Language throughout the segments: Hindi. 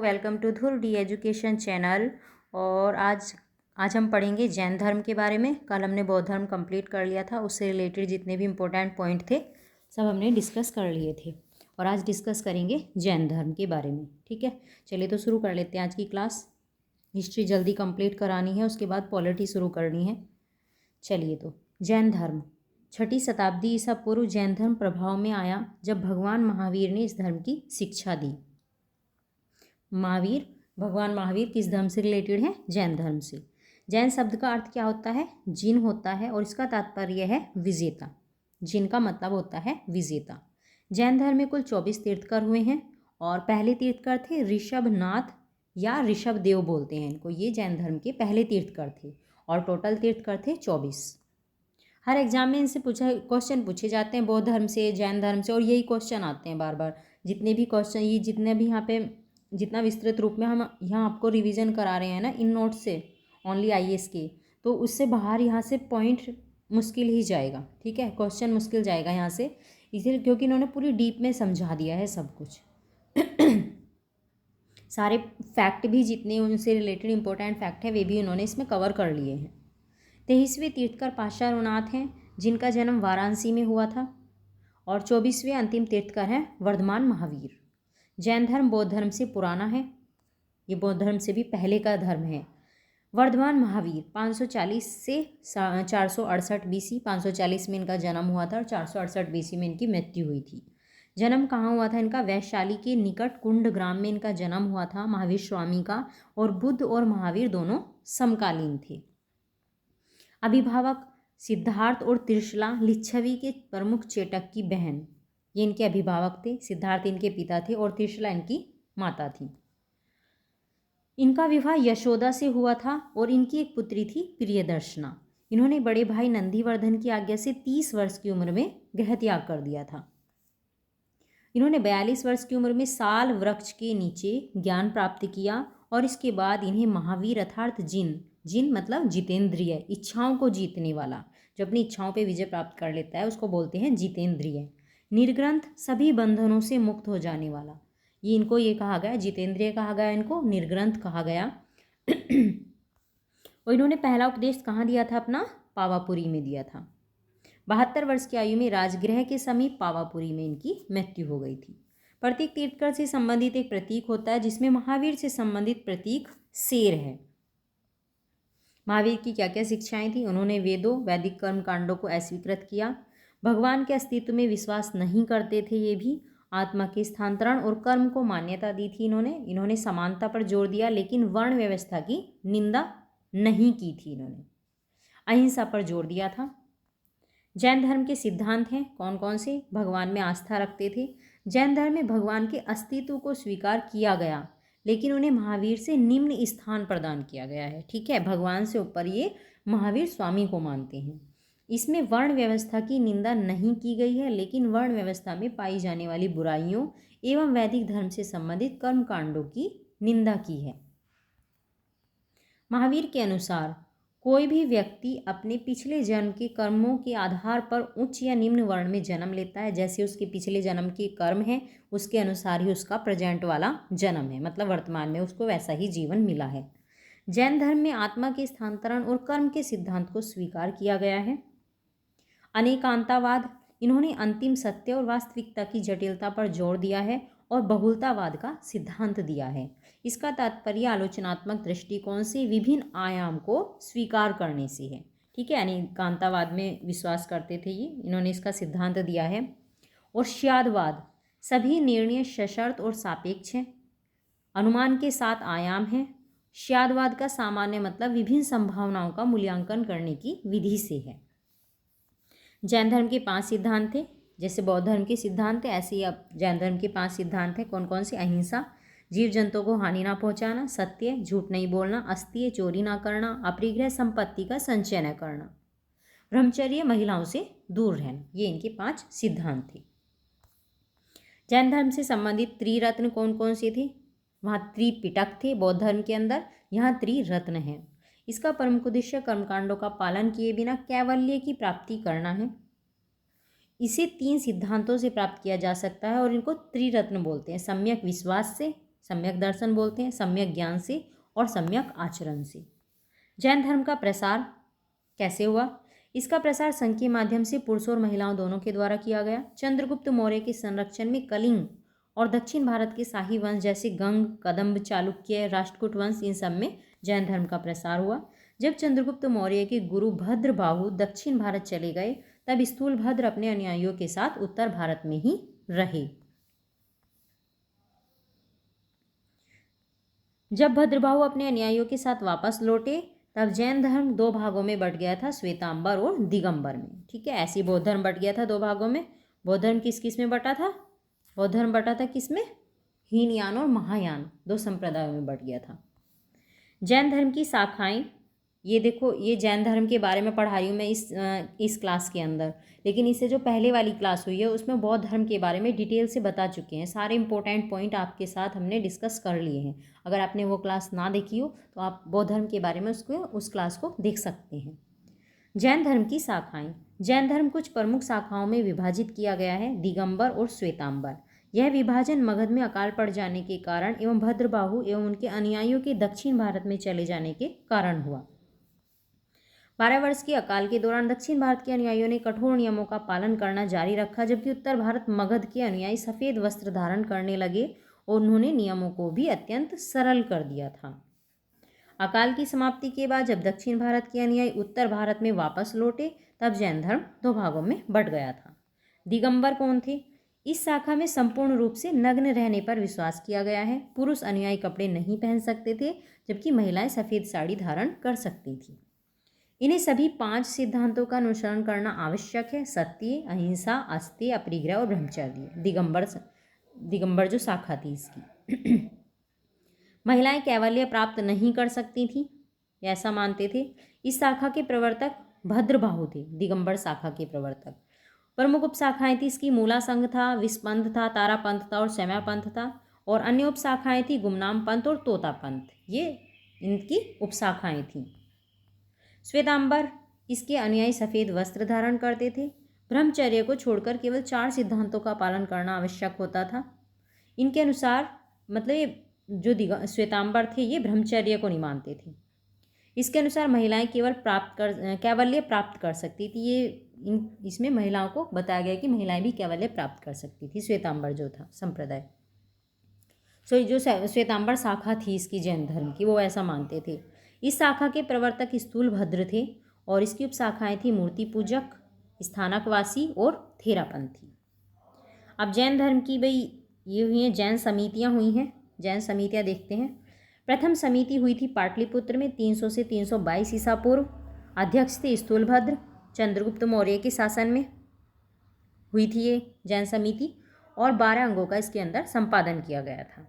Welcome to Dhruv D education channel. और आज हम पढ़ेंगे जैन धर्म के बारे में। कल हमने बौद्ध धर्म कंप्लीट कर लिया था, उससे रिलेटेड जितने भी इम्पोर्टेंट पॉइंट थे सब हमने डिस्कस कर लिए थे। और आज डिस्कस करेंगे जैन धर्म के बारे में। ठीक है, चलिए तो शुरू कर लेते हैं आज की क्लास। हिस्ट्री जल्दी कंप्लीट करानी है, उसके बाद पॉलिटी शुरू करनी है। चलिए तो जैन धर्म 6ठी शताब्दी ईसा पूर्व जैन धर्म प्रभाव में आया जब भगवान महावीर ने इस धर्म की शिक्षा दी। भगवान महावीर किस धर्म से रिलेटेड है? जैन धर्म से। जैन शब्द का अर्थ क्या होता है? जिन होता है, और इसका तात्पर्य है विजेता। जिन का मतलब होता है विजेता। जैन धर्म में कुल 24 तीर्थकर हुए हैं और पहले तीर्थकर थे ऋषभनाथ या ऋषभ देव बोलते हैं इनको। ये जैन धर्म के पहले तीर्थकर थे और टोटल तीर्थकर थे 24। हर एग्जाम में इनसे क्वेश्चन पूछे जाते हैं बौद्ध धर्म से, जैन धर्म से, और यही क्वेश्चन आते हैं बार बार। जितने भी क्वेश्चन, ये जितने भी यहाँ पे जितना विस्तृत रूप में हम यहाँ आपको रिवीजन करा रहे हैं ना इन नोट से, ओनली आईएएस के, तो उससे बाहर यहाँ से पॉइंट मुश्किल ही जाएगा। ठीक है, क्वेश्चन मुश्किल जाएगा यहाँ से, इसलिए क्योंकि इन्होंने पूरी डीप में समझा दिया है सब कुछ। सारे फैक्ट भी जितने उनसे रिलेटेड इंपॉर्टेंट फैक्ट है वे भी उन्होंने इसमें कवर कर लिए हैं। 23वें तीर्थकर पाशारुनाथ हैं जिनका जन्म वाराणसी में हुआ था। और 24वें अंतिम तीर्थकर हैं वर्धमान महावीर। जैन धर्म बौद्ध धर्म से पुराना है, ये बौद्ध धर्म से भी पहले का धर्म है। वर्धमान महावीर 540 से 468 बीसी, 540 में इनका जन्म हुआ था और 468 बीसी में इनकी मृत्यु हुई थी। जन्म कहाँ हुआ था इनका? वैशाली के निकट कुंड ग्राम में इनका जन्म हुआ था महावीर स्वामी का। और बुद्ध और महावीर दोनों समकालीन थे। अभिभावक सिद्धार्थ और त्रिशला लिच्छवी के प्रमुख चेटक की बहन, ये इनके अभिभावक थे। सिद्धार्थ इनके पिता थे और त्रिशला इनकी माता थी। इनका विवाह यशोदा से हुआ था और इनकी एक पुत्री थी प्रियदर्शना। इन्होंने बड़े भाई नंदीवर्धन की आज्ञा से 30 वर्ष की उम्र में गृह त्याग कर दिया था। इन्होंने 42 वर्ष की उम्र में साल वृक्ष के नीचे ज्ञान प्राप्त किया और इसके बाद इन्हें महावीर अर्थात जिन मतलब जितेंद्रिय, इच्छाओं को जीतने वाला, जो अपनी इच्छाओं पर विजय प्राप्त कर लेता है उसको बोलते हैं जितेंद्रिय। निर्ग्रंथ, सभी बंधनों से मुक्त हो जाने वाला, ये कहा गया, जितेंद्रिय कहा गया, इनको निर्ग्रंथ कहा गया। और इन्होंने पहला उपदेश कहाँ दिया था? अपना पावापुरी में दिया था। 72 वर्ष की आयु में राजगृह के समीप पावापुरी में इनकी मृत्यु हो गई थी। प्रत्येक तीर्थकर से संबंधित एक प्रतीक होता है, जिसमें महावीर से संबंधित प्रतीक शेर है। महावीर की क्या क्या शिक्षाएं थी? उन्होंने वैदिक कर्म कांडों को अस्वीकृत किया। भगवान के अस्तित्व में विश्वास नहीं करते थे। ये भी आत्मा के स्थानांतरण और कर्म को मान्यता दी थी। इन्होंने समानता पर जोर दिया, लेकिन वर्ण व्यवस्था की निंदा नहीं की थी। इन्होंने अहिंसा पर जोर दिया था। जैन धर्म के सिद्धांत हैं कौन कौन से? भगवान में आस्था रखते थे। जैन धर्म में भगवान के अस्तित्व को स्वीकार किया गया, लेकिन उन्हें महावीर से निम्न स्थान प्रदान किया गया है। ठीक है, भगवान से ऊपर ये महावीर स्वामी को मानते हैं। इसमें वर्ण व्यवस्था की निंदा नहीं की गई है, लेकिन वर्ण व्यवस्था में पाई जाने वाली बुराइयों एवं वैदिक धर्म से संबंधित कर्म कांडों की निंदा की है। महावीर के अनुसार कोई भी व्यक्ति अपने पिछले जन्म के कर्मों के आधार पर उच्च या निम्न वर्ण में जन्म लेता है। जैसे उसके पिछले जन्म के कर्म हैं, उसके अनुसार ही उसका प्रेजेंट वाला जन्म है, मतलब वर्तमान में उसको वैसा ही जीवन मिला है। जैन धर्म में आत्मा के स्थानांतरण और कर्म के सिद्धांत को स्वीकार किया गया है। अनेकांतावाद, इन्होंने अंतिम सत्य और वास्तविकता की जटिलता पर जोर दिया है और बहुलतावाद का सिद्धांत दिया है। इसका तात्पर्य आलोचनात्मक दृष्टिकोण से विभिन्न आयाम को स्वीकार करने से है। ठीक है, अनेकांतावाद में विश्वास करते थे ये, इन्होंने इसका सिद्धांत दिया है। और श्यादवाद, सभी निर्णय सशर्त और सापेक्ष हैं, अनुमान के 7 आयाम हैं। श्यादवाद का सामान्य मतलब विभिन्न संभावनाओं का मूल्यांकन करने की विधि से है। जैन धर्म के 5 सिद्धांत थे। जैसे बौद्ध धर्म के सिद्धांत थे, ऐसे ही अब जैन धर्म के 5 सिद्धांत हैं। कौन कौन से? अहिंसा, जीव जंतुओं को हानि ना पहुंचाना, सत्य, झूठ नहीं बोलना, अस्तेय, चोरी ना करना, अपरिग्रह संपत्ति का संचय न करना, ब्रह्मचर्य, महिलाओं से दूर रहना, ये इनके 5 सिद्धांत थे। जैन धर्म से संबंधित त्रिरत्न कौन कौन से थे? वहाँ त्रिपिटक थे बौद्ध धर्म के अंदर, यहाँ त्रिरत्न है। इसका प्रमुख उद्देश्य कर्मकांडों का पालन किए बिना कैवल्य की प्राप्ति करना है। इसे 3 सिद्धांतों से प्राप्त किया जा सकता है और इनको त्रिरत्न बोलते हैं। सम्यक विश्वास से, सम्यक दर्शन बोलते हैं, सम्यक ज्ञान से और सम्यक आचरण से। जैन धर्म का प्रसार कैसे हुआ? इसका प्रसार संघ के माध्यम से पुरुषों और महिलाओं दोनों के द्वारा किया गया। चंद्रगुप्त मौर्य के संरक्षण में कलिंग और दक्षिण भारत के शाही वंश जैसे गंग, कदम्ब, चालुक्य, राष्ट्रकूट वंश, इन सब में जैन धर्म का प्रसार हुआ। जब चंद्रगुप्त मौर्य के गुरु भद्रबाहु दक्षिण भारत चले गए, तब स्थूलभद्र अपने अनुयायियों के साथ उत्तर भारत में ही रहे। जब भद्रबाहु अपने अनुयायियों के साथ वापस लौटे, तब जैन धर्म दो भागों में बट गया था, श्वेतांबर और दिगंबर में। ठीक है, ऐसी बौद्ध धर्म बट गया था दो भागों में। बौद्ध धर्म किस किस में बटा था? बौद्ध धर्म बटा था किस में? हीनयान और महायान, दो संप्रदायों में बट गया था। जैन धर्म की शाखाएं, ये देखो, ये जैन धर्म के बारे में पढ़ा रही हूँ मैं इस क्लास के अंदर, लेकिन इससे जो पहले वाली क्लास हुई है उसमें बौद्ध धर्म के बारे में डिटेल से बता चुके हैं। सारे इंपॉर्टेंट पॉइंट आपके साथ हमने डिस्कस कर लिए हैं। अगर आपने वो क्लास ना देखी हो तो आप बौद्ध धर्म के बारे में उस क्लास को देख सकते हैं। जैन धर्म की शाखाएं। जैन धर्म कुछ प्रमुख शाखाओं में विभाजित किया गया है, दिगंबर और श्वेतांबर। यह विभाजन मगध में अकाल पड़ जाने के कारण एवं भद्रबाहु एवं उनके अनुयायियों के दक्षिण भारत में चले जाने के कारण हुआ। 12 वर्ष के अकाल के दौरान दक्षिण भारत के अनुयायियों ने कठोर नियमों का पालन करना जारी रखा, जबकि उत्तर भारत मगध के अनुयायी सफ़ेद वस्त्र धारण करने लगे और उन्होंने नियमों को भी अत्यंत सरल कर दिया था। अकाल की समाप्ति के बाद जब दक्षिण भारत के अनुयायी उत्तर भारत में वापस लौटे, तब जैन धर्म दो भागों में बंट गया था। दिगंबर कौन थे? इस शाखा में संपूर्ण रूप से नग्न रहने पर विश्वास किया गया है। पुरुष अनुयायी कपड़े नहीं पहन सकते थे, जबकि महिलाएं सफ़ेद साड़ी धारण कर सकती थीं। इन्हें सभी 5 सिद्धांतों का अनुसरण करना आवश्यक है: सत्य, अहिंसा, अस्तेय, अपरिग्रह और ब्रह्मचर्य। दिगंबर जो शाखा थी इसकी। महिलाएं कैवल्य प्राप्त नहीं कर सकती थीं, ऐसा मानते थे। इस शाखा के प्रवर्तक भद्रबाहु थे, दिगंबर शाखा के प्रवर्तक। प्रमुख उपशाखाएं थी इसकी: मूला संघ था, विस्पंथ था, तारा पंथ था और शैमा पंथ था। और अन्य उपशाखाएं थी गुमनाम पंथ और तोता पंथ, ये इनकी उपशाखाएं थीं। श्वेतांबर, इसके अनुयायी सफ़ेद वस्त्र धारण करते थे। ब्रह्मचर्य को छोड़कर केवल 4 सिद्धांतों का पालन करना आवश्यक होता था। इनके अनुसार, मतलब ये जो श्वेतांबर थे ये ब्रह्मचर्य को नहीं मानते थे। इसके अनुसार महिलाएं कैवल्य प्राप्त कर सकती थी। इसमें महिलाओं को बताया गया कि महिलाएं भी कैवल्य प्राप्त कर सकती थी, श्वेतांबर जो था संप्रदाय। जो श्वेतांबर शाखा थी इसकी जैन धर्म की, वो ऐसा मानते थे। इस शाखा के प्रवर्तक स्थूलभद्र थे और इसकी उपशाखाएं थी मूर्ति पूजक, स्थानकवासी और थेरापंथी। अब जैन धर्म की ये हुई हैं जैन समितियां हुई हैं। जैन समितियां देखते हैं। प्रथम समिति हुई थी पाटलिपुत्र में 300 से 322 ईसा पूर्व। अध्यक्ष थे स्थूलभद्र, चंद्रगुप्त मौर्य के शासन में हुई थी ये जैन समिति, और 12 अंगों का इसके अंदर संपादन किया गया था।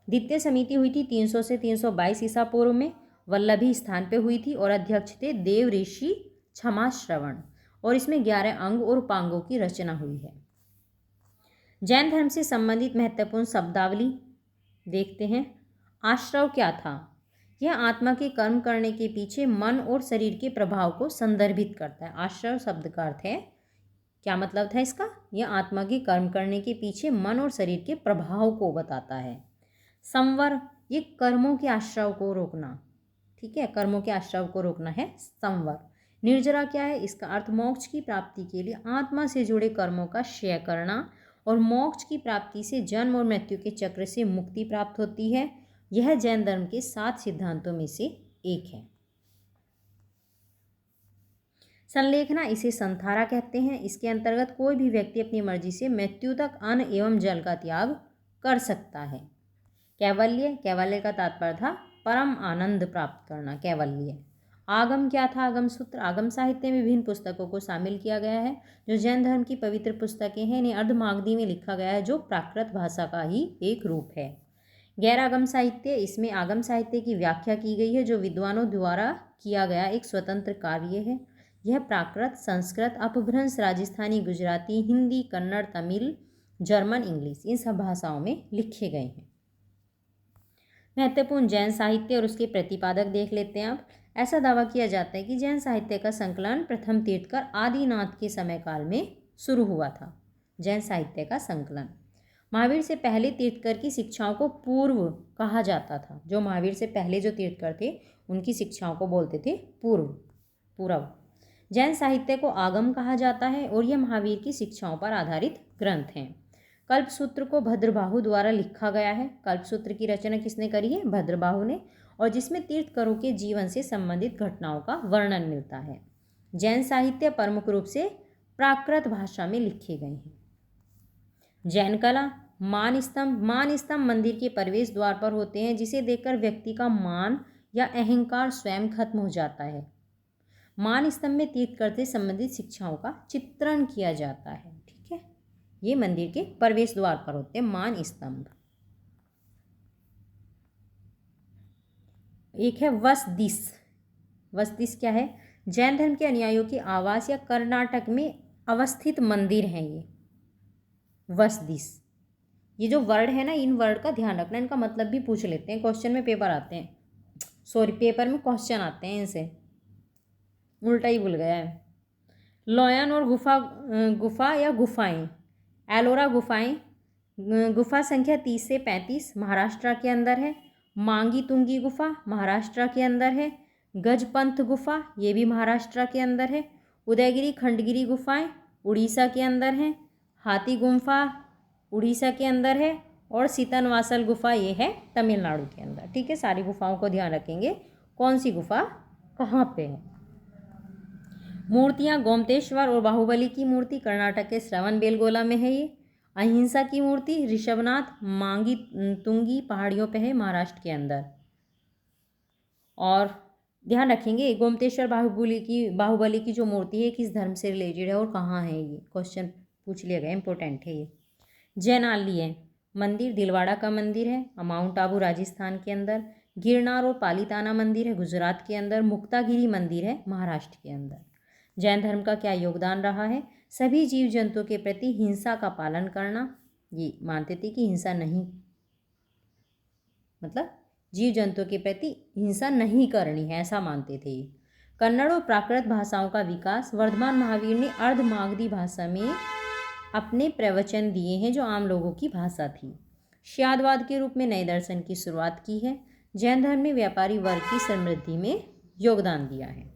द्वितीय समिति हुई थी 300 से 322 ईसा पूर्व में, वल्लभी स्थान पे हुई थी और अध्यक्ष थे देव ऋषि क्षमाश्रवण, और इसमें 11 अंग और उपांगों की रचना हुई है। जैन धर्म से संबंधित महत्वपूर्ण शब्दावली देखते हैं। आश्रव क्या था? यह आत्मा के कर्म करने के पीछे मन और शरीर के प्रभाव को संदर्भित करता है। आश्रव शब्द का अर्थ है, क्या मतलब था इसका? यह आत्मा के कर्म करने के पीछे मन और शरीर के प्रभाव को बताता है। संवर, ये कर्मों के आश्रव को रोकना। ठीक है, कर्मों के आश्रव को रोकना है संवर। निर्जरा क्या है? इसका अर्थ मोक्ष की प्राप्ति के लिए आत्मा से जुड़े कर्मों का क्षय करना, और मोक्ष की प्राप्ति से जन्म और मृत्यु के चक्र से मुक्ति प्राप्त होती है। यह जैन धर्म के 7 सिद्धांतों में से एक है। संलेखना, इसे संथारा कहते हैं। इसके अंतर्गत कोई भी व्यक्ति अपनी मर्जी से मृत्यु तक अन्न एवं जल का त्याग कर सकता है। कैवल्य, कैवल्य का तात्पर्य था परम आनंद प्राप्त करना, कैवल्य। आगम क्या था? आगम सूत्र, आगम साहित्य में विभिन्न पुस्तकों को शामिल किया गया है जो जैन धर्म की पवित्र पुस्तकें हैं। इन्हें अर्धमागधी में लिखा गया है, जो प्राकृत भाषा का ही एक रूप है। गैर आगम साहित्य, इसमें आगम साहित्य की व्याख्या की गई है, जो विद्वानों द्वारा किया गया एक स्वतंत्र कार्य है। यह प्राकृत, संस्कृत, अपभ्रंश, राजस्थानी, गुजराती, हिंदी, कन्नड़, तमिल, जर्मन, इंग्लिश, इन सब भाषाओं में लिखे गए हैं। महत्वपूर्ण जैन साहित्य और उसके प्रतिपादक देख लेते हैं आप। ऐसा दावा किया जाता है कि जैन साहित्य का संकलन प्रथम तीर्थंकर आदिनाथ के समय काल में शुरू हुआ था। जैन साहित्य का संकलन महावीर से पहले तीर्थकर की शिक्षाओं को पूर्व कहा जाता था। जो महावीर से पहले जो तीर्थकर थे उनकी शिक्षाओं को बोलते थे पूर्व। जैन साहित्य को आगम कहा जाता है और यह महावीर की शिक्षाओं पर आधारित ग्रंथ हैं। कल्पसूत्र को भद्रबाहु द्वारा लिखा गया है। कल्पसूत्र की रचना किसने करी है? भद्रबाहु ने, और जिसमें तीर्थकरों के जीवन से संबंधित घटनाओं का वर्णन मिलता है। जैन साहित्य प्रमुख रूप से प्राकृत भाषा में लिखे गए हैं। जैन कला मान स्तंभ मंदिर के प्रवेश द्वार पर होते हैं, जिसे देखकर व्यक्ति का मान या अहंकार स्वयं खत्म हो जाता है। मान स्तंभ में तीर्थकर से संबंधित शिक्षाओं का चित्रण किया जाता है। ठीक है, ये मंदिर के प्रवेश द्वार पर होते हैं मान स्तंभ। एक है वसदिस क्या है? जैन धर्म के अनुयायियों की आवास या कर्नाटक में अवस्थित मंदिर है ये वसदिस। ये जो वर्ड है ना, इन वर्ड का ध्यान रखना, इनका मतलब भी पूछ लेते हैं, क्वेश्चन में पेपर आते हैं इनसे, उल्टा ही भूल गया है। लोयन और गुफा या गुफाएं, एलोरा गुफाएं, गुफा संख्या 30 से 35 महाराष्ट्र के अंदर है। मांगी तुंगी गुफा महाराष्ट्र के अंदर है। गजपंथ गुफा ये भी महाराष्ट्र के अंदर है। उदयगिरी खंडगिरी गुफाएं उड़ीसा के अंदर हैं। हाथी गुम्फा उड़ीसा के अंदर है। और सीतनवासल गुफा ये है तमिलनाडु के अंदर। ठीक है, सारी गुफाओं को ध्यान रखेंगे कौन सी गुफा कहाँ पे है। मूर्तियाँ गोमतेश्वर और बाहुबली की मूर्ति कर्नाटक के श्रवणबेलगोला में है। ये अहिंसा की मूर्ति ऋषभनाथ मांगी तुंगी पहाड़ियों पे है महाराष्ट्र के अंदर। और ध्यान रखेंगे गोमतेश्वर बाहुबली की जो मूर्ति है किस धर्म से रिलेटेड है और कहाँ है, ये क्वेश्चन पूछ लिया गया, इंपॉर्टेंट है ये। जैनाली है मंदिर दिलवाड़ा का मंदिर है माउंट आबू राजस्थान के अंदर। गिरनार और पालीताना मंदिर है गुजरात के अंदर। मुक्तागिरी मंदिर है महाराष्ट्र के अंदर। जैन धर्म का क्या योगदान रहा है? सभी जीव जंतुओं के प्रति हिंसा का पालन करना। ये मानते थे कि हिंसा नहीं, मतलब जीव जंतुओं के प्रति हिंसा नहीं करनी है, ऐसा मानते थे। कन्नड़ और प्राकृत भाषाओं का विकास। वर्धमान महावीर ने अर्धमागधी भाषा में अपने प्रवचन दिए हैं जो आम लोगों की भाषा थी। श्यादवाद के रूप में नए दर्शन की शुरुआत की है। जैन धर्म ने व्यापारी वर्ग की समृद्धि में योगदान दिया है।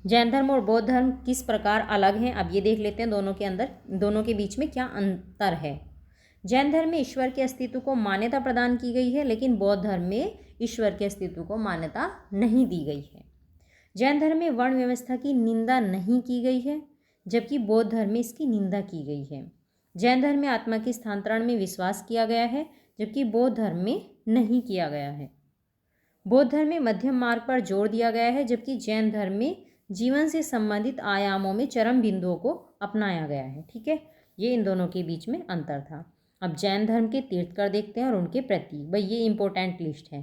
जैन धर्म और बौद्ध धर्म किस प्रकार अलग हैं, अब ये देख लेते हैं दोनों के बीच में क्या अंतर है। जैन धर्म में ईश्वर के अस्तित्व को मान्यता प्रदान की गई है, लेकिन बौद्ध धर्म में ईश्वर के अस्तित्व को मान्यता नहीं दी गई है। जैन धर्म में वर्ण व्यवस्था की निंदा नहीं की गई है, जबकि बौद्ध धर्म में इसकी निंदा की गई है। जैन धर्म में आत्मा के स्थानांतरण में विश्वास किया गया है, जबकि बौद्ध धर्म में नहीं किया गया है। बौद्ध धर्म में मध्यम मार्ग पर जोर दिया गया है, जबकि जैन धर्म में जीवन से संबंधित आयामों में चरम बिंदुओं को अपनाया गया है। ठीक है, ये इन दोनों के बीच में अंतर था। अब जैन धर्म के तीर्थकर देखते हैं और उनके प्रतीक। भाई ये इंपॉर्टेंट लिस्ट है।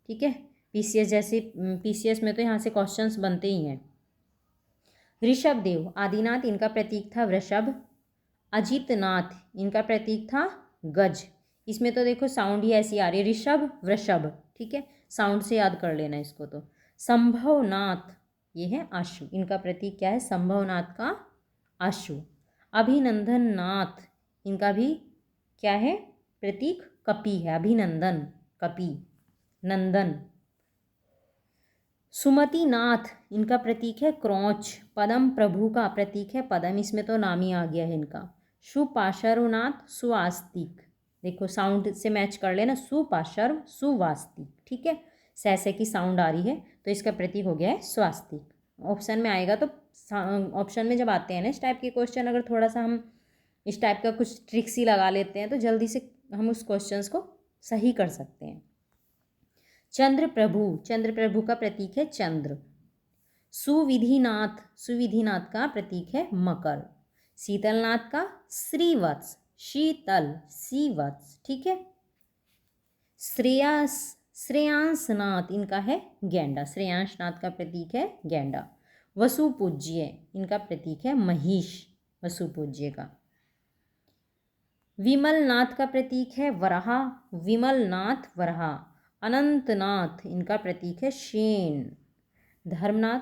ठीक है, पीसीएस में तो यहाँ से क्वेश्चंस बनते ही हैं। ऋषभदेव आदिनाथ इनका प्रतीक था वृषभ। अजितनाथ इनका प्रतीक था गज। इसमें तो देखो साउंड ही ऐसी आ रही है, ऋषभ वृषभ। ठीक है, साउंड से याद कर लेना इसको। तो संभवनाथ ये है आशु, इनका प्रतीक क्या है? संभवनाथ का आशु। अभिनंदन नाथ इनका भी क्या है प्रतीक? कपि है, अभिनंदन कपि नंदन। सुमति नाथ इनका प्रतीक है क्रौच। पदम प्रभु का प्रतीक है पदम, इसमें तो नाम ही आ गया है इनका। सुपाशरुनाथ सुवास्तिक, देखो साउंड से मैच कर लेना, सुपाशर सुवास्तिक। ठीक है, सैसे की साउंड आ रही है तो इसका प्रतीक हो गया है स्वास्तिक। ऑप्शन में आएगा तो ऑप्शन में जब आते हैं ना इस टाइप के क्वेश्चन, अगर थोड़ा सा हम इस टाइप का कुछ ट्रिक्स ही लगा लेते हैं तो जल्दी से हम उस क्वेश्चंस को सही कर सकते हैं। चंद्र प्रभु का प्रतीक है चंद्र। सुविधिनाथ का प्रतीक है मकर। शीतलनाथ का श्रीवत्स, शीतल श्रीवत्स। ठीक है, श्रेयांसनाथ इनका है गेंडा। श्रेयांसनाथ का प्रतीक है गेंडा। वसुपूज्य इनका प्रतीक है महिष, वसुपूज्य का। विमलनाथ का प्रतीक है वराहा, विमलनाथ वराहा। अनंतनाथ इनका प्रतीक है शेन। धर्मनाथ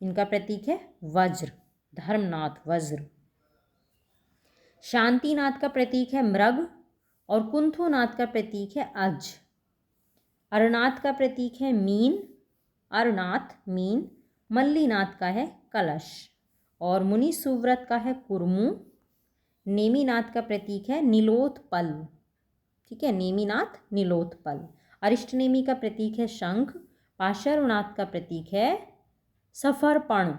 इनका प्रतीक है वज्र, धर्मनाथ वज्र। शांतिनाथ का प्रतीक है मृग और कुंथुनाथ का प्रतीक है अज। अरनाथ का प्रतीक है मीन, अरनाथ मीन। मल्लीनाथ का है कलश और मुनि सुव्रत का है कुरमू। नेमिनाथ का प्रतीक है नीलोत्पल, ठीक है, नेमिनाथ नीलोत्पल। अरिष्टनेमी का प्रतीक है शंख। पाशरनाथ का प्रतीक है सफरपण,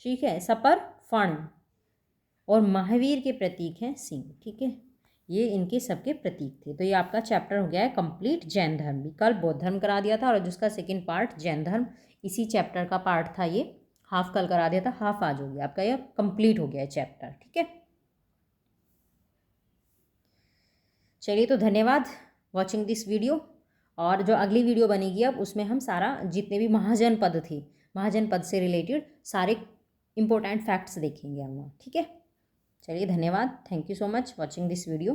ठीक है, सफरफण। और महावीर के प्रतीक हैं सिंह, ठीक है। ये इनके सबके प्रतीक थे। तो ये आपका चैप्टर हो गया है कंप्लीट जैन धर्म भी। कल बौद्ध धर्म करा दिया था और जिसका सेकंड पार्ट जैन धर्म, इसी चैप्टर का पार्ट था ये। हाफ कल करा दिया था, हाफ आज हो गया आपका, ये कंप्लीट हो गया है चैप्टर, ठीक है। चलिए, तो धन्यवाद वॉचिंग दिस वीडियो। और जो अगली वीडियो बनेगी अब उसमें हम सारा जितने भी महाजनपद थे, महाजनपद से रिलेटेड सारे इंपॉर्टेंट फैक्ट्स देखेंगे हम, ठीक है। चलिए, धन्यवाद, thank you so much watching this video.